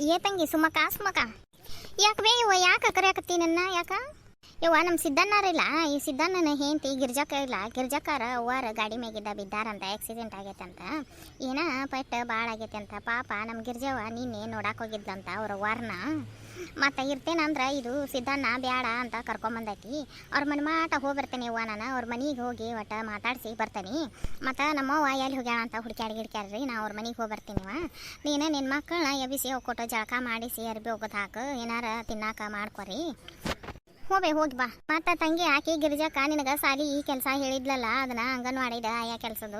ಏ ತಂಗಿ ಸುಮಕ ಯಾಕೆ ಬೇ ಇವ ಯಾಕೆ ಕರೆಯಾಕತ್ತಿ ನನ್ನ ಯಾಕ ಯವ್ವ ನಮ್ಮ ಸಿದ್ದಣ್ಣರಿಲ್ಲ ಈ ಸಿದ್ದಣ್ಣನ ಹೆಂಡತಿ ಗಿರ್ಜಕ್ಕ ಇಲ್ಲ ಗಿರ್ಜಕ್ಕಾರ ಅವ್ವಾರ ಗಾಡಿ ಮ್ಯಾಗಿದ್ದ ಬಿದ್ದಾರಂತ ಆಕ್ಸಿಡೆಂಟ್ ಆಗೈತೆ ಅಂತ ಏನ ಪೆಟ್ಟು ಭಾಳ ಆಗೈತೆ ಅಂತ ಪಾಪ ನಮ್ಮ ಗಿರ್ಜವ್ವ ನಿನ್ನೆ ನೋಡಕ್ಕೆ ಹೋಗಿದ್ಲಂತ ಅವ್ರ ಅವ್ವಾರನ್ನ ಮತ್ತು ಇರ್ತೇನಂದ್ರೆ ಇದು ಸಿದ್ದಣ್ಣ ಬ್ಯಾಡ ಅಂತ ಕರ್ಕೊಂಬಂದೈತಿ ಅವ್ರ ಮನೆ ಮಾಟ ಹೋಗಿ ಬರ್ತೇನೆ ಅವ್ವ ನಾನು ಅವ್ರ ಮನೆಗೆ ಹೋಗಿ ಒಟ್ಟು ಮಾತಾಡಿಸಿ ಬರ್ತೀನಿ ಮತ್ತು ನಮ್ಮವ್ವ ಎಲ್ಲಿ ಹೋಗ್ಯಾಳ ಅಂತ ಹುಡ್ಕ್ಯಾಡ್ರಿ ನಾ ಅವ್ರ ಮನೆಗೆ ಹೋಗಿ ಬರ್ತೀನಿವ ನೀನು ನಿನ್ನ ಮಕ್ಕಳನ್ನ ಎಬ್ಬಿಸಿ ಹೋಗ್ಕೊಟ್ಟು ಜಳಕ ಮಾಡಿಸಿ ಅರ್ಬಿ ಹೋಗೋದು ಹಾಕು ಏನಾರ ತಿನ್ನಾಕ ಮಾಡ್ಕೊರಿ ಹೋಗಿ ಬಾ ಮತ್ತು ತಂಗಿ ಆಕಿ ಗಿರ್ಜಕ್ಕ ನಿನಗೆ ಸಾಲಿ ಈ ಕೆಲಸ ಹೇಳಿದ್ಲಲ್ಲ ಅದನ್ನ ಅಂಗನವಾಡಿದ ಆಯಾ ಕೆಲಸದು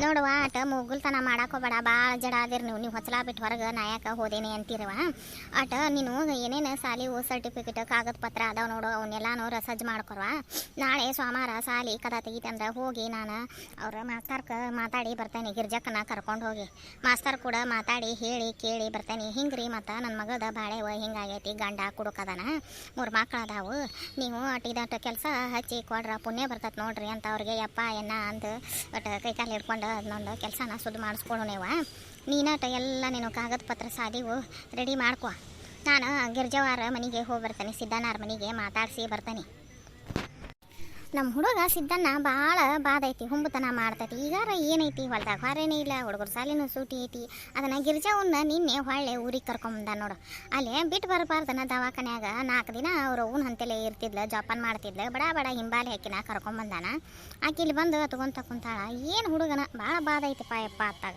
ನೋಡುವ ಆಟ ಮುಗುಲ್ತನ ಮಾಡಾಕೋಬೇಡ ಭಾಳ ಜಡ ಅದಿರಿ ನೀವು ಹೊಸಲ ಬಿಟ್ಟು ಹೊರಗೆ ನಾಯಕ ಹೋದೇನೆ ಅಂತಿರವ ಆಟ ನೀನು ಏನೇನು ಸಾಲಿ ಸರ್ಟಿಫಿಕೇಟ್ ಕಾಗದ ಪತ್ರ ಅದಾವ ನೋಡು ಅವನ್ನೆಲ್ಲಾನು ರಸಜ್ಜು ಮಾಡ್ಕೊರ್ವ ನಾಳೆ ಸೋಮವಾರ ಸಾಲಿ ಕದ ತೆಗಿತಂದ್ರೆ ಹೋಗಿ ನಾನು ಅವ್ರ ಮಾಸ್ತರ್ಕ ಮಾತಾಡಿ ಬರ್ತೇನೆ ಗಿರ್ಜಕ್ಕನ ಕರ್ಕೊಂಡು ಹೋಗಿ ಮಾಸ್ತರ್ ಕೂಡ ಮಾತಾಡಿ ಹೇಳಿ ಕೇಳಿ ಬರ್ತೇನೆ ಹಿಂಗ್ರಿ ಮತ್ತು ನನ್ನ ಮಗದ ಬಾಳೆವ ಹಿಂಗಾಗೈತಿ ಗಂಡ ಕುಡುಕದನ 3 ಮಕ್ಳು ಅದಾವು ನೀವು ಅಟ್ಟಿದಟ ಕೆಲಸ ಹಚ್ಚಿ ಕೊಡ್ರ ಪುಣ್ಯ ಬರ್ತೈತೆ ನೋಡ್ರಿ ಅಂತ ಅವ್ರಿಗೆ ಯಪ್ಪ ಎನ್ನ ಅಂತ ಒಟ್ಟು ಕೈಕಾಲು ಹಿಡ್ಕೊಂಡು ಅದನ್ನೊಂದು ಕೆಲಸನ ಸುದ್ದು ಮಾಡಿಸ್ಕೊಳ್ಳೋನೇವ ನೀನಾಟ ಎಲ್ಲ ನೀನು ಕಾಗದ ಪತ್ರ ಸಾದಿವು ರೆಡಿ ಮಾಡ್ಕೊ ನಾನು ಗಿರ್ಜವಾರ ಮನೆಗೆ ಹೋಗಿ ಬರ್ತೇನೆ ಸಿದ್ದಣ್ಣರ ಮನೆಗೆ ಮಾತಾಡಿಸಿ ಬರ್ತೇನೆ ನಮ್ಮ ಹುಡುಗ ಸಿದ್ದಣ್ಣ ಭಾಳ ಬಾದೈತಿ ಹುಂಬತನ ಮಾಡ್ತೈತಿ ಈಗಾರ ಏನೈತಿ ಹೊಲ್ದಾಗ ಹೊರೇನೇ ಇಲ್ಲ ಹುಡುಗರು ಸಾಲಿನೂ ಸೂಟಿ ಐತಿ ಅದನ್ನು ಗಿರ್ಜವನ್ನ ನಿನ್ನೆ ಹೊಳ್ಳೆ ಊರಿಗೆ ಕರ್ಕೊಂಬಂದ ನೋಡು ಅಲ್ಲೇ ಬಿಟ್ಟು ಬರಬಾರ್ದನ ದವಾಖಾನ್ಯಾಗ 4 ದಿನ ಅವ್ರು ಅವ್ನ ಹಂತೆಲೆ ಇರ್ತಿದ್ಲು ಜೋಪಾನ ಮಾಡ್ತಿದ್ಲು ಬಡ ಹಿಂಬಾಲಿ ಹಾಕಿನ ಕರ್ಕೊಂಬಂದಾನ ಆಕೆ ಇಲ್ಲಿ ಬಂದು ತಗೊಂತ ಕುಂತಾಳ ಏನು ಹುಡುಗನ ಭಾಳ ಬಾದೈತಿಪ್ಪ ಯಪ್ಪ ಅತ್ತಾಗ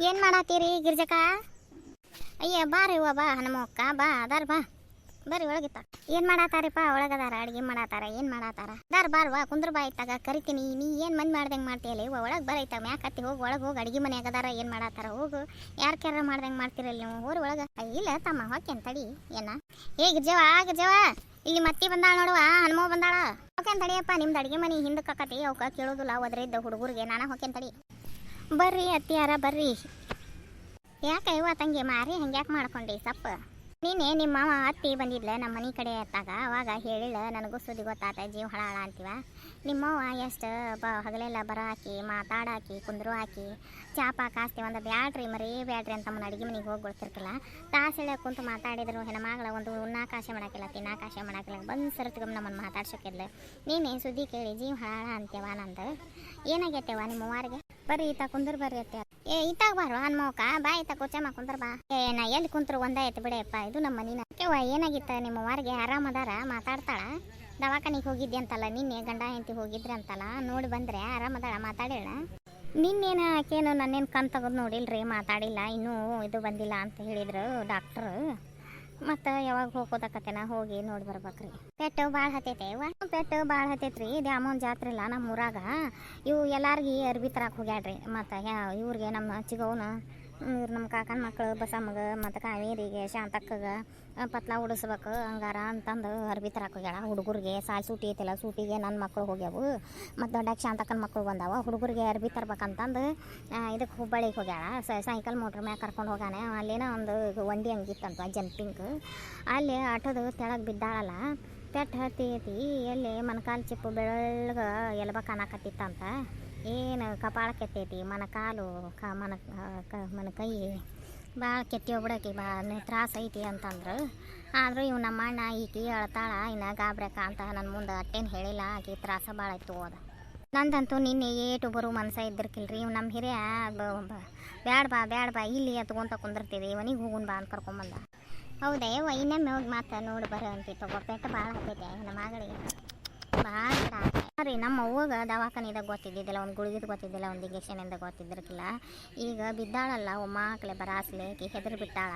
ಏನು ಮಾಡತ್ತೀರಿ ಗಿರ್ಜಕ ಅಯ್ಯ ಬಾರಿ ಹೂವ ಬಾ ಹನುಮಕ್ಕ ಬಾ ಅದಾರ ಬಾ ಬರ್ರಿ ಒಳಗಿತ್ತ ಏನು ಮಾಡತ್ತಾರಿಪ್ಪ ಒಳಗದಾರ ಅಡುಗೆ ಮಾಡತ್ತಾರ ಏನು ಮಾಡತ್ತಾರ ಬಾರ್ವಾ ಕುಂದ್ರ ಬಾ ಇತ್ತಾಗ ಕರಿತೀನಿ ನೀ ಏನು ಮಂದಿ ಮಾಡ್ದಂಗೆ ಮಾಡ್ತೀಯಲ್ಲ ಇವ ಒಳಗೆ ಬರೈತ ಮ್ಯಾಕತ್ತಿ ಹೋಗಿ ಒಳಗೆ ಹೋಗಿ ಅಡುಗೆ ಮನೆಯಾಗದಾರ ಏನು ಮಾಡತ್ತಾರ ಹೋಗು ಯಾರು ಮಾಡ್ದಂಗೆ ಮಾಡ್ತಿರಲ್ಲ ನೀವು ಊರು ಒಳಗೆ ಇಲ್ಲ ತಮ್ಮ ಹೊಕ್ಕೇನು ತಡಿ ಏನ ಗಿರ್ಜವ ಇಲ್ಲಿ ಮತ್ತಿ ಬಂದಾಳ ನೋಡುವ ಹನುಮ ಬಂದಾಳ ಹೊಕ್ಕೇನು ತಡಿಯಪ್ಪ ನಿಮ್ದು ಅಡುಗೆ ಮನೆ ಹಿಂದಕ್ಕೆ ಕತಿ ಅವಕ್ಕೆ ಕೇಳೋದಿಲ್ಲ ಒದ್ರಿದ್ದ ಹುಡುಗರಿಗೆ ನಾನು ಹೊಕ್ಕೇನು ತಡಿ ಬರ್ರಿ ಅತ್ತಿಯಾರ ಬರ್ರಿ ಯಾಕೆ ಇವ ತಂಗಿ ಮಾರಿ ಹಂಗ್ಯಾಕೆ ಮಾಡ್ಕೊಂಡಿ ಸಪ್ಪ ನೀನೆ ನಿಮ್ಮ ಮಾವ ಅತ್ತಿ ಬಂದಿದ್ಲ ನಮ್ಮ ಮನೆ ಕಡೆ ಅತ್ತಾಗ ಅವಾಗ ಹೇಳಿಲ್ಲ ನನಗೂ ಸುದ್ದಿ ಗೊತ್ತಾತ ಜೀವ ಹಳ ಅಂತೀವ ನಿಮ್ಮವ್ವ ಎಷ್ಟು ಹಗಲೆಲ್ಲ ಬರ ಹಾಕಿ ಮಾತಾಡಾಕಿ ಕುಂದ್ರು ಹಾಕಿ ಚಾಪ ಕಾಸ್ತಿ ಒಂದು ಬ್ಯಾಡ್ರಿ ಬ್ಯಾಡ್ರಿ ಅಂತ ನಮ್ಮನ್ನ ಅಡುಗೆ ಮನೆಗೆ ಹೋಗಿ ಗೊತ್ತಿರ್ಕಿಲ್ಲ ತಾಸೆಳೆ ಕುಂತು ಮಾತಾಡಿದ್ರು ಹೆಣ್ಮಗಳ ಒಂದು ಉಣ್ಣಾಕಾಶೆ ಮಾಡಾಕಿಲ್ಲ ತಿನ್ನಾಕಾಶೆ ಮಾಡಾಕಿಲ್ಲ ಬಂದು ಸರತ್ಗಮ್ಮ ನಮ್ಮನ್ನು ಮಾತಾಡ್ಸೋಕಿದ್ಲು ನೀನೆ ಸುದ್ದಿ ಕೇಳಿ ಜೀವ ಹಳ ಅಂತೀವ ನಂದು ಏನಾಗೈತೆವ ನಿಮ್ಮ ಅವ್ವಾರಿಗೆ ಬರ್ರಿ ಈತ ಕುಂದ್ರ ಬರ್ರಿ ಅತ್ತೆ ಈತಾಗ ಬಾರು ಹನುಮಕ್ಕ ಬಾ ಈತ ಕೊಚ್ಚಮ್ಮ ಕುಂದ್ರ ಬಾ ನಾ ಎಲ್ಲಿ ಕುಂತ್ರು ಒಂದೇ ಐತೆ ಬಿಡಪ್ಪ ಇದು ನಮ್ಮ ಮನಿನ ಏನಾಗಿತ್ತ ನಿಮ್ಮ ವಾರಿಗೆ ಆರಾಮದಾರ ಮಾತಾಡ್ತಾಳ ದವಾಖಾನಿಗೆ ಹೋಗಿದ್ದೆ ಅಂತಲ್ಲ ನಿನ್ನೆ ಗಂಡ ಹೆಂಡತಿ ಹೋಗಿದ್ರಿ ಅಂತಲ್ಲ ನೋಡಿ ಬಂದ್ರೆ ಆರಾಮದಾಳ ಮಾತಾಡಿಲ್ಲ ನಿನ್ನೇನು ಆಕೇನು ನನ್ನೇನು ಕಣ್ ತೆಗೆದು ನೋಡಿಲ್ರಿ ಮಾತಾಡಿಲ್ಲ ಇನ್ನೂ ಇದು ಬಂದಿಲ್ಲ ಅಂತ ಹೇಳಿದ್ರು ಡಾಕ್ಟ್ರು ಮತ್ತು ಯಾವಾಗ ಹೋಗೋದಕ್ಕತ್ತೇನ ಹೋಗಿ ನೋಡಿ ಬರ್ಬೇಕ್ರಿ ಪೆಟ್ಟು ಭಾಳ ಹತ್ತೈತೆ ಪೆಟ್ಟು ಭಾಳ ಹತ್ತೈತ್ರಿ ದ್ಯಾಮೋನ್ ಜಾತ್ರೆ ಇಲ್ಲ ನಮ್ಮ ಊರಾಗ ಇವು ಎಲ್ಲಾರ್ಗಿ ಅರ್ಬಿ ತರಕ್ಕೆ ಹೋಗ್ಯಾಡ್ರಿ ಮತ್ತು ಇವ್ರಿಗೆ ನಮ್ಮ ಚಿಗವನ ನಮ್ಮ ಕಾಕನ ಮಕ್ಕಳು ಬಸಮ್ಮಗ ಮತ್ತು ಕಾವೇರಿಗೆ ಶಾಂತಕ್ಕಗೆ ಪತ್ಲ ಉಡಿಸ್ಬೇಕು ಹಂಗಾರ ಅಂತಂದು ಅರ್ಬಿ ತರಕ್ಕೆ ಹೋಗ್ಯಾಳ ಹುಡುಗರಿಗೆ ಸಾಲಿ ಸೂಟಿ ಐತಿಲ್ಲ ಸೂಟಿಗೆ ನನ್ನ ಮಕ್ಕಳು ಹೋಗ್ಯಾವು ಮತ್ತು ದೊಡ್ಡಕ್ಕೆ ಶಾಂತಕ್ಕನ ಮಕ್ಕಳು ಬಂದಾವ ಹುಡುಗರಿಗೆ ಅರ್ಬಿ ತರ್ಬೇಕಂತಂದು ಇದಕ್ಕೆ ಹುಬ್ಬಳ್ಳಿಗೆ ಹೋಗ್ಯಾಳ ಸೈಕಲ್ ಮೋಟ್ರ್ ಮ್ಯಾಗ ಕರ್ಕೊಂಡು ಹೋಗಾನೆ ಅಲ್ಲೇನೋ ಒಂದು ಒಂಡಿ ಹಂಗಿತ್ತಂತ ಜಂಪಿಂಗ್ ಅಲ್ಲಿ ಆಟೋದು ತೆಳಗೆ ಬಿದ್ದಾಳಲ್ಲ ಪೆಟ್ಟು ಹತ್ತೈತಿ ಎಲ್ಲಿ ಮನಕಾಲು ಚಿಪ್ಪು ಬೆಳ್ಳಗೆ ಎಲ್ಬ ಕಾಣಕತ್ತಿತ್ತಂತ ಏನು ಕಪಾಳ ಕೆತ್ತೈತಿ ಮನಕಾಲು ಮನ ಕೈ ಭಾಳ ಕೆತ್ತಿ ಹೋಗ್ಬಿಡಕಿ ಭಾಳ ತ್ರಾಸ ಐತಿ ಅಂತಂದ್ರು ಆದರೂ ಇವು ನಮ್ಮ ಅಣ್ಣ ಈಕಿ ಅಳ್ತಾಳ ಇನ್ನು ಗಾಬ್ರಕ ಅಂತ ನನ್ನ ಮುಂದೆ ಅಟ್ಟೇನು ಹೇಳಿಲ್ಲ ಆಕಿ ತ್ರಾಸ ಭಾಳ ಆಯ್ತು ಹೋದ ನಂದಂತೂ ನಿನ್ನೆ ಏಟು ಬರೋ ಮನಸ್ಸ ಇದ್ದಿರ್ಕಿಲ್ರಿ ಇವು ನಮ್ಮ ಹಿರಿಯ ಬ್ಯಾಡ ಬಾ ಇಲ್ಲಿ ಎತ್ಕೊಂತ ಕುಂದಿರ್ತೀವಿ ಇವನಿಗೆ ಹೋಗುನ್ ಬಾ ಅಂತ ಕರ್ಕೊಂಬಂದ ಹೌದಾ ಯವ್ವ ಇನ್ನೊಮ್ಮೆ ಹೋಗಿ ಮತ್ತೆ ನೋಡಿ ಬರೋ ಅಂತಿತ್ತು ಪೆಟ್ಟು ಭಾಳ ಹತ್ತೈತೆ ನಮ್ಮ ಮಗಳಿಗೆ ಭಾಳ ರೀ ನಮ್ಮ ಅವ್ವಗ ದವಾಖಾನಿದಾಗ ಗೊತ್ತಿದ್ದಿದ್ದಿಲ್ಲ ಒಂದು ಗುಳಿಗಿದ ಗೊತ್ತಿದ್ದಿಲ್ಲ ಒಂದು ಇಂಜೆಕ್ಷನಿಂದ ಗೊತ್ತಿದ್ದಿರ್ಕಿಲ್ಲ ಈಗ ಬಿದ್ದಾಳಲ್ಲ ಮಕ್ಕಳೆ ಬರಾಸ್ಲೆ ಆಕಿ ಹೆದರಿ ಬಿಟ್ಟಾಳ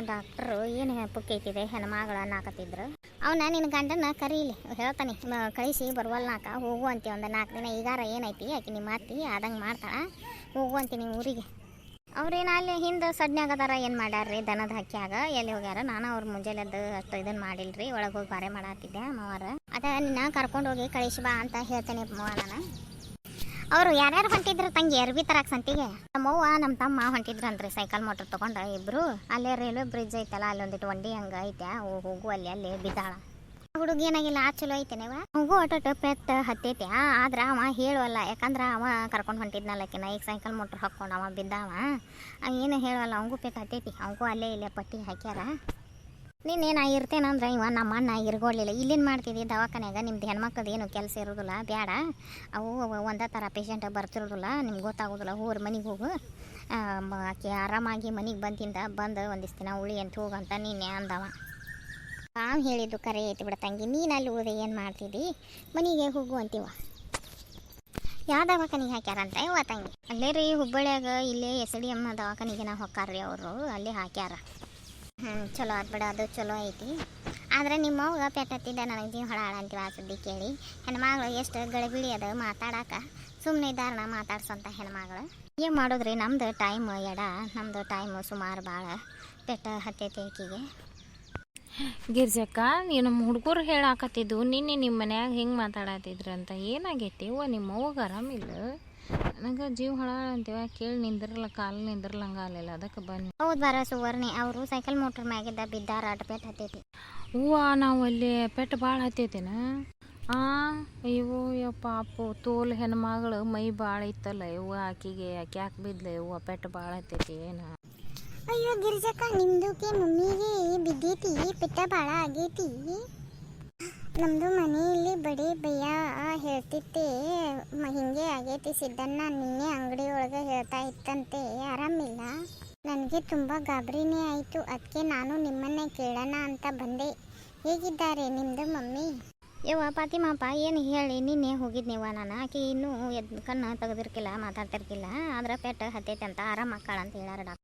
ಡಾಕ್ಟ್ರು ಏನು ಪುಕ್ಕೈತಿದೆ ಹೆಣ್ಮಗಳು ಅನ್ನಕತ್ತಿದ್ರು ಅವನ್ನ ನಿನ್ನ ಗಂಡನ ಕರೀಲಿ ಹೇಳ್ತಾನೆ ಕಳಿಸಿ ಬರುವಲ್ನಾಕ ಹೋಗು ಅಂತೀವಿ ಒಂದು 4 ದಿನ ಈಗಾರ ಏನೈತಿ ಆಕಿ ನಿಮ್ಮ ಅತ್ತಿ ಆದಂಗೆ ಮಾಡ್ತಾಳೆ ಹೋಗು ಅಂತೀನಿ ಊರಿಗೆ ಅವ್ರೇನು ಅಲ್ಲಿ ಹಿಂದೆ ಸಡ್ನ್ಯಾಗದಾರ ಏನು ಮಾಡ್ಯಾರ್ರಿ ದನದ ಹಕ್ಕಿಯಾಗ ಎಲ್ಲಿ ಹೋಗ್ಯಾರ ನಾನು ಅವ್ರ ಮುಂಜಾನೆದ್ದು ಅಷ್ಟು ಇದನ್ನು ಮಾಡಿಲ್ರಿ ಒಳಗೆ ಹೋಗಿ ಬಾರೆ ಮಾಡತ್ತಿದ್ದೆ ಮಾವಾರ ಅದ ನಿನ್ನ ಕರ್ಕೊಂಡು ಹೋಗಿ ಕಳಿಸಿ ಬಾ ಅಂತ ಹೇಳ್ತೇನೆ ಮಾವ ನಾನು ಅವರು ಯಾರ್ಯಾರು ಹೊಂಟಿದ್ರು ತಂಗಿ ಅರ್ಬಿ ತರಕ್ಕೆ ಸಂತಿಗೆ ನಮ್ಮವ್ವ ನಮ್ಮ ತಮ್ಮ ಹೊಂಟಿದ್ರಂತ್ರಿ ಸೈಕಲ್ ಮೋಟ್ರ್ ತೊಗೊಂಡು ಇಬ್ಬರು ಅಲ್ಲೇ ರೈಲ್ವೆ ಬ್ರಿಡ್ಜ್ ಐತಲ್ಲ ಅಲ್ಲೊಂದಿಟ್ಟು ಒಂಡಿ ಹಂಗೆ ಐತೆ ಹೋಗು ಅಲ್ಲಿ ಬಿದ್ದಾಳ ಹುಡುಗ ಏನಾಗಿಲ್ಲ ಆ ಚಲೋ ಐತೇನೆವ ಅವಂಗೂ ಒಟ್ಟು ಪೆಟ್ ಹತ್ತೈತಿ ಆದ್ರೆ ಅವ ಹೇಳುವಲ್ಲ ಯಾಕಂದ್ರೆ ಅವ ಕರ್ಕೊಂಡು ಹೊಂಟಿದ್ನಲ್ಲಕಿನ ಈಗ ಸೈಕಲ್ ಮೋಟ್ರ್ ಹಾಕ್ಕೊಂಡು ಅವ ಬಿದ್ದಾವ ಏನು ಹೇಳುವಲ್ಲ ಅವಂಗೂ ಪೆಟ್ ಹತ್ತೈತಿ ಅವಂಗೂ ಅಲ್ಲೇ ಇಲ್ಲೇ ಪಟ್ಟಿ ಹಾಕ್ಯಾರ. ನೀನೇನು ಇರ್ತೇನಂದ್ರೆ ಇವ ನಮ್ಮ ಅಣ್ಣ ಇರ್ಗೊಳ್ಳಿಲ್ಲ ಇಲ್ಲೇನು ಮಾಡ್ತಿದ್ದಿ ದವಾಖಾನ್ಯಾಗ ನಿಮ್ದು ಹೆಣ್ಮಕ್ಳದ್ದು ಏನು ಕೆಲಸ ಇರೋದಿಲ್ಲ ಬೇಡ ಅವು ಒಂದೇ ಥರ ಪೇಷಂಟ್ ಬರ್ತಿರೋದಿಲ್ಲ ನಿಮ್ಗೆ ಗೊತ್ತಾಗೋದಿಲ್ಲ ಹೋಗ್ರಿ ಮನೆಗೆ ಹೋಗು ಆಕೆ ಆರಾಮಾಗಿ ಮನೆಗೆ ಬಂದು ಒಂದಿಷ್ಟು ದಿನ ಉಳಿ ಅಂತ ಹೋಗಂತ ನೀನೆ ಅಂದವ. ನಾವು ಹೇಳಿದ್ದು ಕರೆ ಐತಿ ಬಿಡ ತಂಗಿ ನೀನು ಅಲ್ಲಿ ಹೋದೆ ಏನು ಮಾಡ್ತಿದ್ದಿ ಮನೆಗೆ ಹೋಗು ಅಂತೀವ. ಯಾವ ದವಾಖಾನಿಗೆ ಹಾಕ್ಯಾರಂತ ಇವ ತಂಗಿ ಅಲ್ಲೇ ರೀ ಹುಬ್ಬಳ್ಳಿಯಾಗ ಇಲ್ಲೇ SDM ದವಾಖಾನಿಗೆ ನಾವು ಹೊಕ್ಕಾರ್ರಿ ಅವರು ಅಲ್ಲೇ ಹಾಕ್ಯಾರ. ಚಲೋ ಆದ್ಬಿಡ ಅದು ಚಲೋ ಐತಿ ಆದರೆ ನಿಮ್ಮವ್ಗ ಪೆಟ್ಟತ್ತಿದ್ದ ನನಗೆ ಜೀವ ಹಳ ಅಂತೀವ ಆ ಸುದ್ದಿ ಕೇಳಿ. ಹೆಣ್ಮಗಳು ಎಷ್ಟು ಗಳಬಿಳಿ ಅದ ಮಾತಾಡಕ್ಕೆ ಸುಮ್ಮನೆ ಇದ್ದಾರಣ ಮಾತಾಡ್ಸೋಂಥ ಹೆಣ್ಮಗಳು ಏನು ಮಾಡೋದ್ರಿ ನಮ್ದು ಟೈಮ್ ನಮ್ಮದು ಟೈಮು ಸುಮಾರು ಭಾಳ ಪೆಟ್ಟ ಹತ್ತೈತಿ ಆಕಿಗೆ. ಗಿರ್ಜಕ್ಕ ನೀವು ನಮ್ಮ ಹುಡುಗರು ಹೇಳಾಕತ್ತಿದ್ದು ನಿನ್ನೆ ನಿಮ್ಮ ಮನ್ಯಾಗ ಹಿಂಗೆ ಮಾತಾಡತ್ತಿದ್ರು ಅಂತ ಏನಾಗೈತಿ ನಿಮ್ಮ ಅವ್ವಗ ಆರಾಮಿಲ್ಲ ನನಗೆ ಜೀವ ಹಳ ಅಂತೀವ ಕೇಳಿ ನಿಂದಿರಲ್ಲ ಕಾಲು ನಿಂದಿರ್ಲಂಗ ಅಲ್ಲಿಲ್ಲ ಅದಕ್ಕೆ ಬನ್ನಿ. ಹೌದು ಬರ ಸುವರ್ಣಿ ಅವರು ಸೈಕಲ್ ಮೋಟ್ರ್ ಮ್ಯಾಗಿದ್ದ ಬಿದ್ದಾರ ಅಟ್ ಪೆಟ್ಟು ಹತ್ತೈತಿ. ಹೂವ ನಾವು ಅಲ್ಲಿ ಪೆಟ್ಟು ಭಾಳ ಹತ್ತೈತೇನ ಇವು ಯಪ್ಪ ಅಪ್ಪು ತೋಲ್ ಹೆಣ್ಮಗಳು ಮೈ ಭಾಳ ಇತ್ತಲ್ಲ ಇವು ಆಕೆ ಯಾಕೆ ಬಿದ್ಲ ಇವು ಪೆಟ್ಟು ಭಾಳ ಹತ್ತೈತಿ ಏನು. ಅಯ್ಯೋ ಗಿರ್ಜಕ್ಕ ನಿಮ್ದುಕ್ಕೆ ಮಮ್ಮಿಗೆ ಬಿದ್ದೈತಿ ಪಿತ್ತ ಭಾಳ ಆಗೈತಿ. ನಮ್ಮದು ಮನೆಯಲ್ಲಿ ಬಡಿ ಭಯ್ಯ ಹೇಳ್ತಿತ್ತೆ ಹಿಂಗೆ ಆಗೈತಿ ಸಿದ್ದಣ್ಣ ನಿನ್ನೆ ಅಂಗಡಿ ಒಳಗೆ ಹೇಳ್ತಾ ಇತ್ತಂತೆ ಆರಾಮಿಲ್ಲ. ನನಗೆ ತುಂಬ ಗಾಬರಿನೇ ಆಯಿತು ಅದಕ್ಕೆ ನಾನು ನಿಮ್ಮನ್ನೇ ಕೇಳೋಣ ಅಂತ ಬಂದೆ. ಹೇಗಿದ್ದಾರೆ ನಿಮ್ಮದು ಮಮ್ಮಿ? ಯವ್ವ ಪಾತಿಮಪ್ಪ ಏನು ಹೇಳಿ ನಿನ್ನೆ ಹೋಗಿದ್ನಿವ ನಾನು ಆಕೆ ಇನ್ನೂ ಕಣ್ಣು ತೆಗೆದಿರ್ಕಿಲ್ಲ ಮಾತಾಡ್ತಿರ್ಕಿಲ್ಲ ಆದ್ರೆ ಪೆಟ್ಟು ಹತ್ತೈತೆ ಅಂತ ಆರಾಮ ಮಕ್ಕಳ ಅಂತ ಹೇಳ್ಯಾರ ಡಾಕ್ಟರ್.